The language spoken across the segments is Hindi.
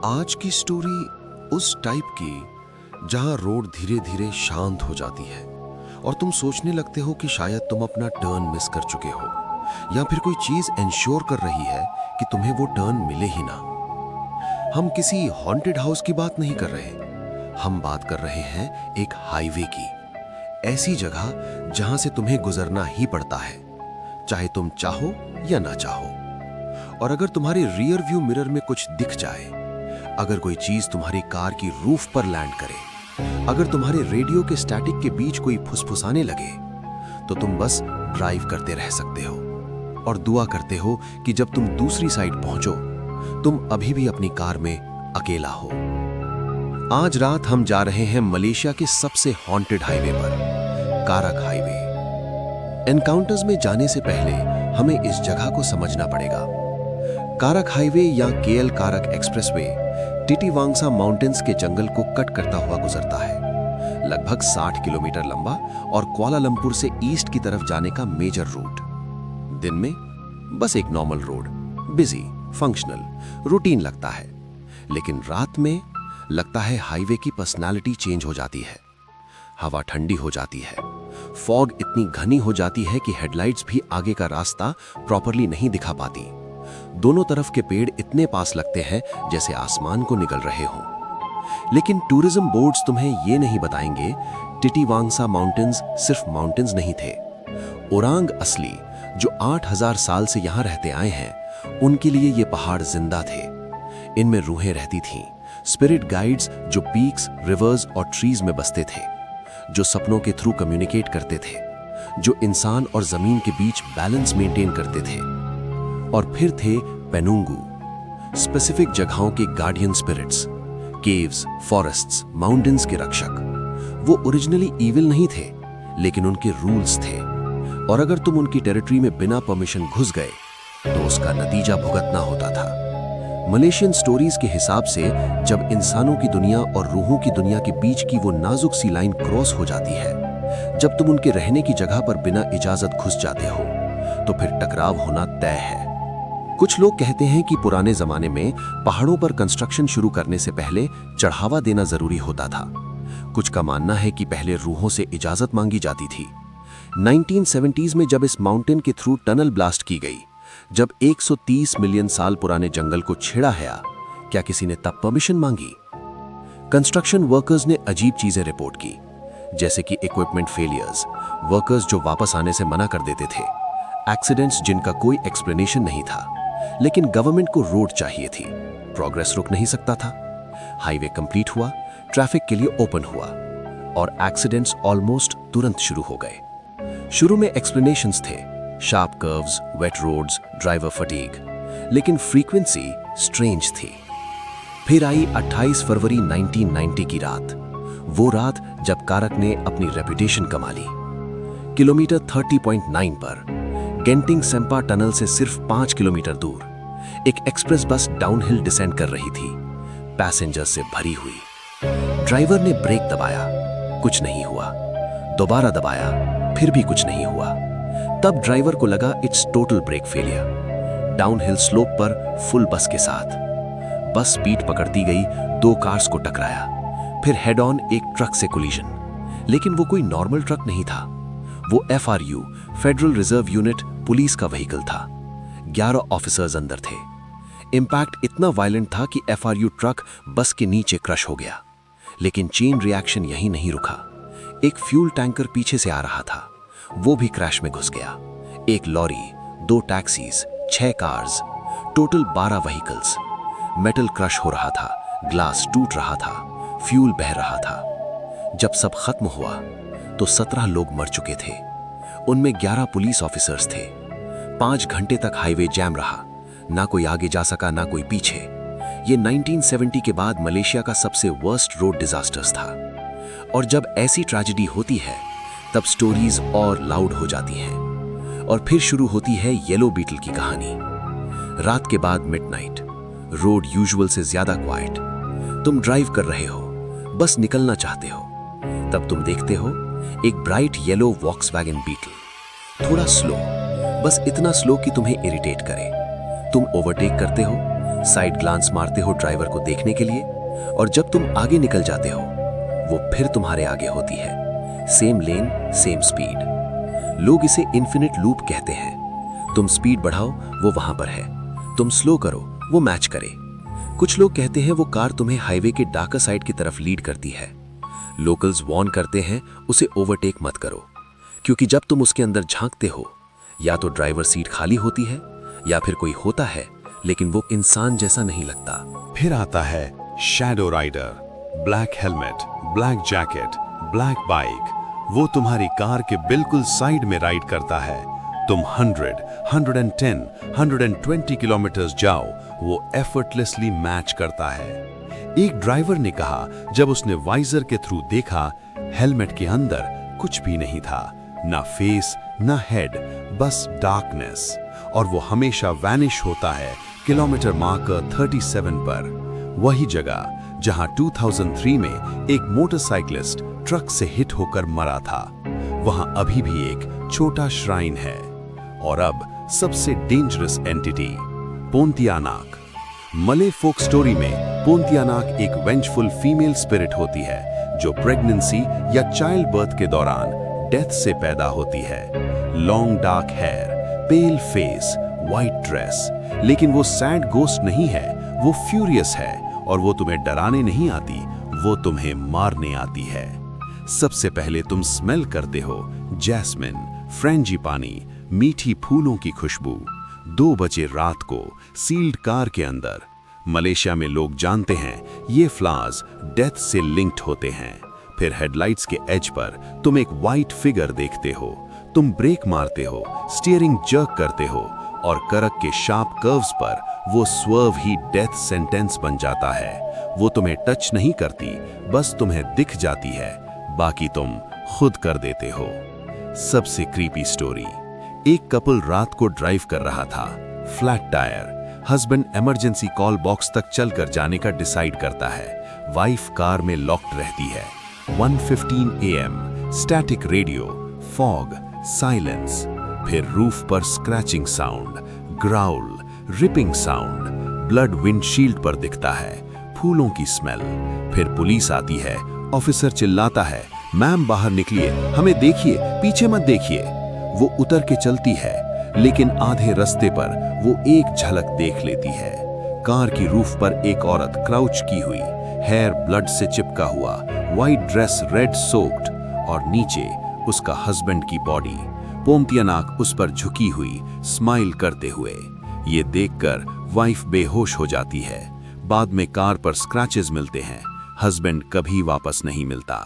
आज की स्टोरी उस टाइप की जहां रोड धीरे धीरे शांत हो जाती है और तुम सोचने लगते हो कि शायद तुम अपना टर्न मिस कर चुके हो या फिर कोई चीज इंश्योर कर रही है कि तुम्हें वो टर्न मिले ही ना। हम किसी हॉन्टेड हाउस की बात नहीं कर रहे, हम बात कर रहे हैं एक हाईवे की, ऐसी जगह जहां से तुम्हें गुजरना ही पड़ता है, चाहे तुम चाहो या ना चाहो। और अगर तुम्हारे रियर व्यू मिरर में कुछ दिख जाए, अगर कोई चीज तुम्हारी कार की रूफ पर लैंड करे, अगर तुम्हारे रेडियो के स्टैटिक के बीच कोई फुसफुसाने लगे, तो तुम बस ड्राइव करते रह सकते हो और दुआ करते हो कि जब तुम दूसरी साइड पहुंचो, तुम अभी भी अपनी कार में अकेला हो। आज रात हम जा रहे हैं मलेशिया के सबसे हॉन्टेड हाईवे पर, कारक हाईवे। एनकाउंटर्स में जाने से पहले हमें इस जगह को समझना पड़ेगा। कारक हाईवे या केएल कारक एक्सप्रेसवे टिटीवांगसा माउंटेन्स के जंगल को कट करता हुआ गुजरता है। लगभग 60 किलोमीटर लंबा और कुआलालंपुर से ईस्ट की तरफ जाने का मेजर रूट। दिन में बस एक normal road, busy, functional, routine लगता है, लेकिन रात में लगता है हाईवे की पर्सनालिटी चेंज हो जाती है। हवा ठंडी हो जाती है, फॉग इतनी घनी हो जाती है कि हेडलाइट्स भी आगे का रास्ता प्रॉपरली नहीं दिखा पाती। दोनों तरफ के पेड़ इतने पास लगते हैं जैसे आसमान को निगल रहे हों। लेकिन टूरिज्म बोर्ड्स तुम्हें ये नहीं बताएंगे टिटीवांगसा माउंटेन्स सिर्फ माउंटेन्स नहीं थे। ओरांग असली, जो 8000 साल से यहां रहते आए हैं, उनके लिए ये पहाड़ जिंदा थे। इनमें रूहें रहती थीं, स्पिरिट गाइड्स जो पीक्स, रिवर्स और ट्रीज में बसते थे, जो सपनों के थ्रू कम्युनिकेट करते थे, जो इंसान और जमीन के बीच बैलेंस मेंटेन करते थे। और फिर थे पेनुंगू, स्पेसिफिक जगहों के guardian spirits, caves, forests, mountains के रक्षक। वो ओरिजिनली इविल नहीं थे, लेकिन उनके रूल्स थे, और अगर तुम उनकी टेरिटरी में बिना परमिशन घुस गए तो उसका नतीजा भुगतना होता था। मलेशियन स्टोरीज के हिसाब से जब इंसानों की दुनिया और रूहों की दुनिया के बीच की वो नाजुक सी लाइन क्रॉस हो जाती है, जब तुम उनके रहने की जगह पर बिना इजाजत घुस जाते हो, तो फिर टकराव होना तय है। कुछ लोग कहते हैं कि पुराने जमाने में पहाड़ों पर कंस्ट्रक्शन शुरू करने से पहले चढ़ावा देना जरूरी होता था। कुछ का मानना है कि पहले रूहों से इजाजत मांगी जाती थी। 1970s में जब इस माउंटेन के थ्रू टनल ब्लास्ट की गई, जब 130 मिलियन साल पुराने जंगल को छेड़ा गया, क्या किसी ने तब परमिशन मांगी? कंस्ट्रक्शन वर्कर्स ने अजीब चीजें रिपोर्ट की, जैसे कि इक्विपमेंट फेलियर्स, वर्कर्स जो वापस आने से मना कर देते थे, एक्सीडेंट्स जिनका कोई एक्सप्लेनेशन नहीं था। लेकिन गवर्नमेंट को रोड चाहिए थी, प्रोग्रेस रुक नहीं सकता था। हाईवे कंप्लीट हुआ, ट्रैफिक के लिए ओपन हुआ, और एक्सीडेंट्स ऑलमोस्ट तुरंत शुरू हो गए। शुरू में एक्सप्लेनेशंस थे, sharp curves, wet roads, driver fatigue, लेकिन फ्रीक्वेंसी स्ट्रेंज थी। फिर आई 28 फरवरी 1990 की रात, वो रात जब कारक ने अपनी रेपुटेशन कमा ली। किलोमीटर 30.9 पर गेंटिंग सेम्पा टनल से सिर्फ 5 किलोमीटर दूर एक एक्सप्रेस बस डाउनहिल डिसेंड कर रही थी, पैसेंजर्स से भरी हुई। ड्राइवर ने ब्रेक दबाया, कुछ नहीं हुआ। दोबारा दबाया, फिर भी कुछ नहीं हुआ। तब ड्राइवर को लगा it's total brake failure. Downhill slope पर फुल बस के साथ बस स्पीड पकड़ती गई, 2 कार्स को टकराया, फिर हेड ऑन एक ट्रक से कोलिजन। लेकिन वो कोई नॉर्मल ट्रक नहीं था, वो FRU, federal reserve unit, police का व्हीकल था। 11 ऑफिसर्स अंदर थे। इंपैक्ट इतना वायलेंट था कि FRU ट्रक बस के नीचे क्रश हो गया। लेकिन चेन रिएक्शन यहीं नहीं रुका। एक फ्यूल टैंकर पीछे से आ रहा था, वो भी क्रैश में घुस गया। एक lorry, 2 taxis, 6 cars, total 12 vehicles. Metal crush हो रहा था, ग्लास टूट रहा था, फ्यूल बह रहा था। जब सब खत्म हुआ तो 17 लोग मर चुके थे, उनमें 11 पुलिस ऑफिसर्स थे। 5 घंटे तक हाईवे जैम रहा, ना कोई आगे जा सका ना कोई पीछे। ये 1970 के बाद मलेशिया का सबसे वर्स्ट रोड डिजास्टर्स था। और जब ऐसी ट्रेजेडी होती है, तब स्टोरीज और लाउड हो जाती हैं। और फिर शुरू होती है येलो बीटल की कहानी। रात के बाद मिडनाइट, रोड यूजुअल से ज्यादा क्वाइट। तुम ड्राइव कर रहे हो, बस निकलना चाहते हो, तब तुम देखते हो एक ब्राइट येलो वॉक्सवैगन बीटल, थोड़ा स्लो, बस इतना स्लो कि तुम्हें इरिटेट करे। तुम ओवरटेक करते हो, साइड ग्लांस मारते हो ड्राइवर को देखने के लिए, और जब तुम आगे निकल जाते हो वो फिर तुम्हारे आगे होती है। सेम लेन, सेम स्पीड। लोग इसे इन्फिनिट लूप कहते हैं। तुम स्पीड बढ़ाओ वो वहां पर है, तुम स्लो करो वो मैच करे। कुछ लोग कहते हैं वो कार तुम्हें हाईवे के डार्कर साइड की तरफ लीड करती है। लोकल्स वार्न करते हैं उसे ओवरटेक मत करो, क्योंकि जब तुम उसके अंदर झांकते हो या तो ड्राइवर सीट खाली होती है या फिर कोई होता है लेकिन वो इंसान जैसा नहीं लगता। फिर आता है shadow rider. Black helmet, black jacket, black bike. वो तुम्हारी कार के बिल्कुल साइड में राइड करता है। तुम 100, 110, 120 किलोमीटर जाओ, वो एफर्टलेसली मैच करता है। एक ड्राइवर ने कहा जब उसने वाइजर के थ्रू देखा, हेलमेट के अंदर कुछ भी नहीं था, ना फेस ना हेड, बस डार्कनेस। और वो हमेशा वैनिश होता है किलोमीटर मार्कर 37 पर। वही जगह जहां 2003 में एक मोटरसाइकिलिस्ट ट्रक से हिट होकर मरा था, वहां अभी भी एक छोटा श्राइन है। और अब सबसे डेंजरस एंटिटी, पोंतियानाक। मले फोक स्टोरी में पोंतियानाक एक वेंजफुल फीमेल स्पिरिट होती है जो प्रेगनेंसी या चाइल्ड बर्थ के दौरान डेथ से पैदा होती है। Long dark hair, pale face, white dress. लेकिन वो सैड गोस्ट नहीं है, वो फ्यूरियस है। और वो तुम्हें डराने नहीं आती, वो तुम्हें मारने आती है। सबसे पहले तुम स्मेल करते हो जैस्मिन, फ्रेंजीपानी, मीठी फूलों की खुशबू। 2 बजे रात को सील्ड कार के अंदर। मलेशिया में लोग जानते हैं ये फ्लावर्स डेथ से लिंक्ड होते हैं। फिर हेडलाइट्स के एज पर तुम एक वाइट फिगर देखते हो। तुम ब्रेक मारते हो, स्टीयरिंग जर्क करते हो, और करक के शार्प कर्व्स पर वो स्वर्व ही डेथ सेंटेंस बन जाता है। वो तुम्हें टच नहीं करती, बस तुम्हें दिख जाती है, बाकी तुम खुद कर देते हो। सबसे क्रीपी स्टोरी, एक कपल रात को ड्राइव कर रहा था, flat tyre. Husband emergency call box तक चलकर जाने का डिसाइड करता है। वाइफ कार में लॉक्ड रहती है। 1:15 AM, static radio, fog, silence. फिर रूफ पर scratching sound, growl, ripping sound. Blood windshield पर दिखता है, फूलों की स्मेल। फिर पुलिस आती है। ऑफिसर चिल्लाता है, मैम बाहर निकलिए, हमें देखिए, पीछे मत देखिए। वो उतर के चलती है, लेकिन आधे रास्ते पर वो एक झलक देख लेती है। कार की रूफ पर एक औरत क्राउच की हुई, हेयर ब्लड से चिपका हुआ, वाइट ड्रेस रेड सोक्ड, और नीचे उसका हस्बैंड की बॉडी। पोंतियानाक उस पर झुकी हुई, स्माइल करते हुए। ये देखकर वाइफ बेहोश हो जाती है। बाद में कार पर स्क्रैचेस मिलते हैं। हस्बैंड कभी वापस नहीं मिलता।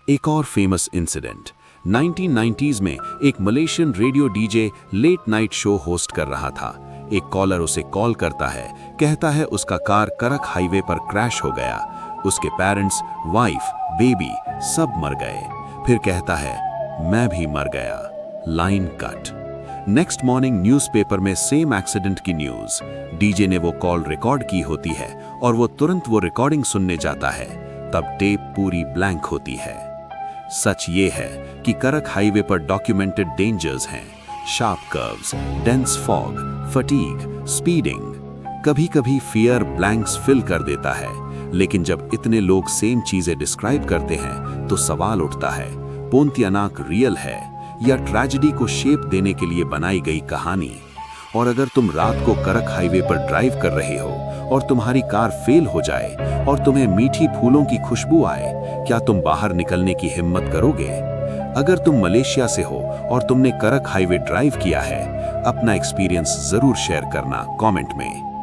एक और फेमस इंसिडेंट, 1990s में एक Malaysian radio DJ late night show host कर रहा था। एक कॉलर उसे कॉल करता है, कहता है उसका कार करक हाईवे पर क्रैश हो गया। उसके पेरेंट्स, वाइफ, बेबी सब मर गए। फिर कहता है, मैं भी मर गया। Line cut. Next morning newspaper में सेम एक्सीडेंट की न्यूज। डीजे ने वो कॉल रिकॉर्ड की होती है और वो तुरंत वो रिकॉर्डिंग सुनने जाता है। तब टेप पूरी ब्लैंक होती है। सच ये है कि करक हाईवे पर डॉक्यूमेंटेड डेंजर्स हैं, sharp curves, dense fog, fatigue, speeding. कभी कभी फियर ब्लैंक्स फिल कर देता है, लेकिन जब इतने लोग सेम चीजें डिस्क्राइब करते हैं तो सवाल उठता है, पोंतियानाक रियल है या ट्रेजेडी को शेप देने के लिए बनाई गई कहानी? और अगर तुम रात को करक हाईवे पर ड्राइव कर रहे हो और तुम्हारी कार फेल हो जाए और तुम्हें मीठी फूलों की खुशबू आए, क्या तुम बाहर निकलने की हिम्मत करोगे? अगर तुम मलेशिया से हो और तुमने करक हाईवे ड्राइव किया है, अपना एक्सपीरियंस जरूर शेयर करना कमेंट में।